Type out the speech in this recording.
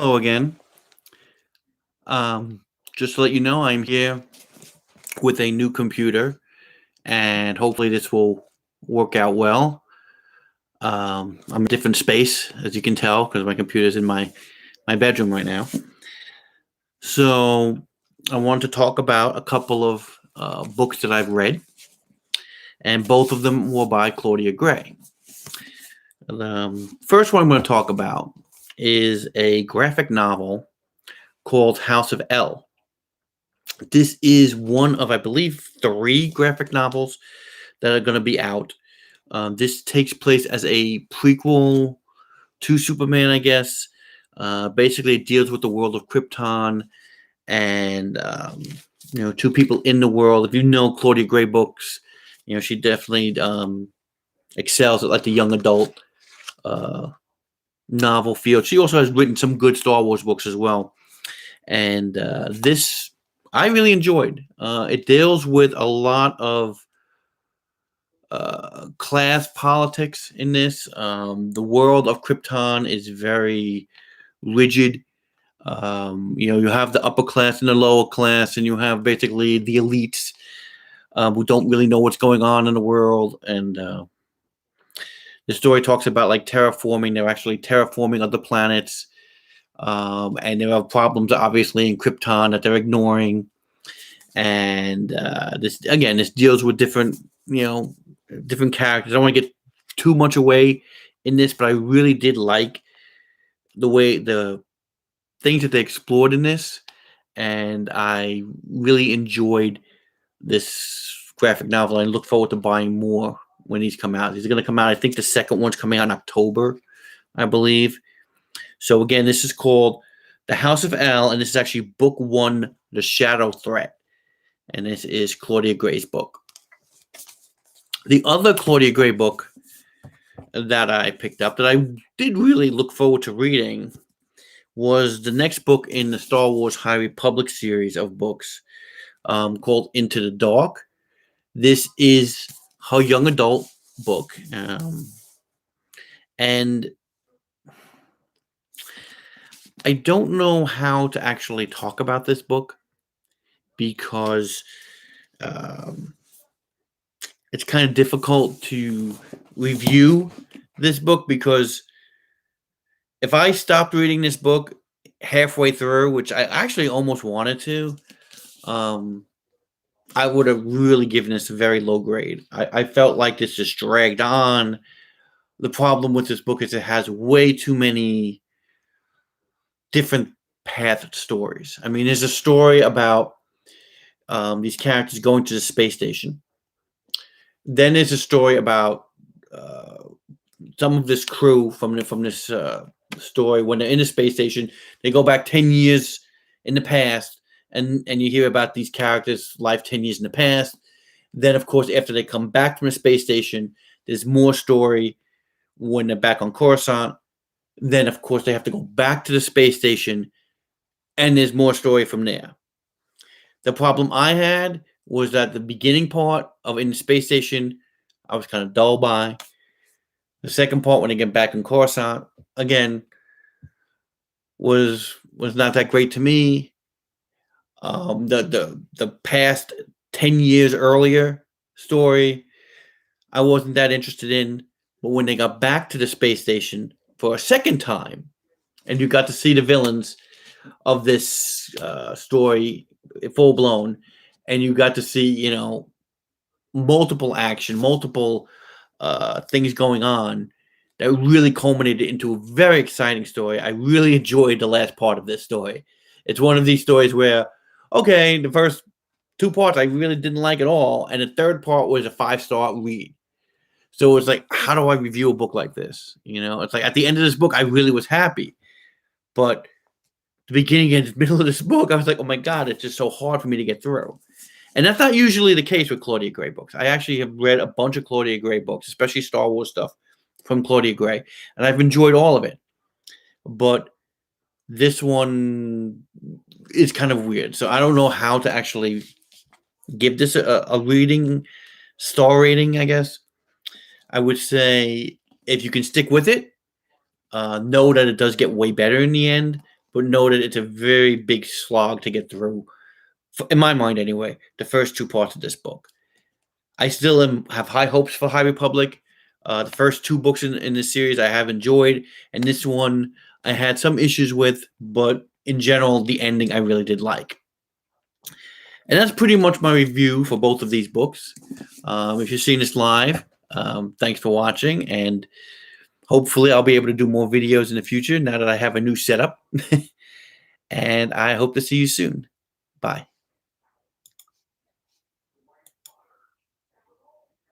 Hello again. Um, just to let you know, I'm here with a new computer, and hopefully this will work out well. I'm in a different space, as you can tell, because my computer's in my bedroom right now. So I wanted to talk about a couple of books that I've read, and both of them were by Claudia Gray. First one I'm going to talk about is a graphic novel called House of L. This is one of, I believe, three graphic novels that are going to be out. This takes place as a prequel to Superman, I guess. Basically, it deals with the world of Krypton and two people in the world. If you know Claudia Gray books, she definitely excels at like the young adult uh, novel field. She also has written some good Star Wars books as well, and this I really enjoyed. It deals with a lot of class politics in this. The world of Krypton is very rigid. You have the upper class and the lower class, and you have basically the elites who don't really know what's going on in the world. And the story talks about like terraforming. They're actually terraforming other planets, and there are problems obviously in Krypton that they're ignoring. And this deals with different characters. I don't want to get too much away in this, but I really did like the way the things that they explored in this, and I really enjoyed this graphic novel. I look forward to buying more when these come out. These are going to come out. I think the second one's coming out in October, I believe. So again, this is called The House of L, and this is actually book one, The Shadow Threat, and this is Claudia Gray's book. The other Claudia Gray book that I picked up that I did really look forward to reading was the next book in the Star Wars High Republic series of books called Into the Dark. This is her young adult book. And I don't know how to actually talk about this book because it's kind of difficult to review this book because if I stopped reading this book halfway through, which I actually almost wanted to, I would have really given this a very low grade. I felt like this just dragged on. The problem with this book is it has way too many different path stories. I mean, there's a story about these characters going to the space station. Then there's a story about some of this crew from this story when they're in the space station. They go back 10 years in the past, and you hear about these characters' life 10 years in the past. Then, of course, after they come back from the space station, there's more story when they're back on Coruscant. Then, of course, they have to go back to the space station, and there's more story from there. The problem I had was that the beginning part of in the space station, I was kind of dull by. The second part, when they get back in Coruscant, again, was not that great to me. The past 10 years earlier story, I wasn't that interested in. But when they got back to the space station for a second time, and you got to see the villains of this story full blown, and you got to see, multiple action, multiple things going on that really culminated into a very exciting story. I really enjoyed the last part of this story. It's one of these stories where, okay, the first two parts I really didn't like at all, and the third part was a 5-star read. So it's like, how do I review a book like this? It's like at the end of this book, I really was happy, but the beginning and the middle of this book, I was like, oh my God, it's just so hard for me to get through. And that's not usually the case with Claudia Gray books. I actually have read a bunch of Claudia Gray books, especially Star Wars stuff from Claudia Gray, and I've enjoyed all of it. But this one is kind of weird. So I don't know how to actually give this a reading star rating, I guess. I would say if you can stick with it, know that it does get way better in the end. but know that it's a very big slog to get through, in my mind anyway, the first two parts of this book. I still have high hopes for High Republic. The first two books in this series I have enjoyed, and this one I had some issues with, but in general, the ending I really did like. And that's pretty much my review for both of these books. If you're seeing this live, thanks for watching, and hopefully I'll be able to do more videos in the future now that I have a new setup. And I hope to see you soon. Bye.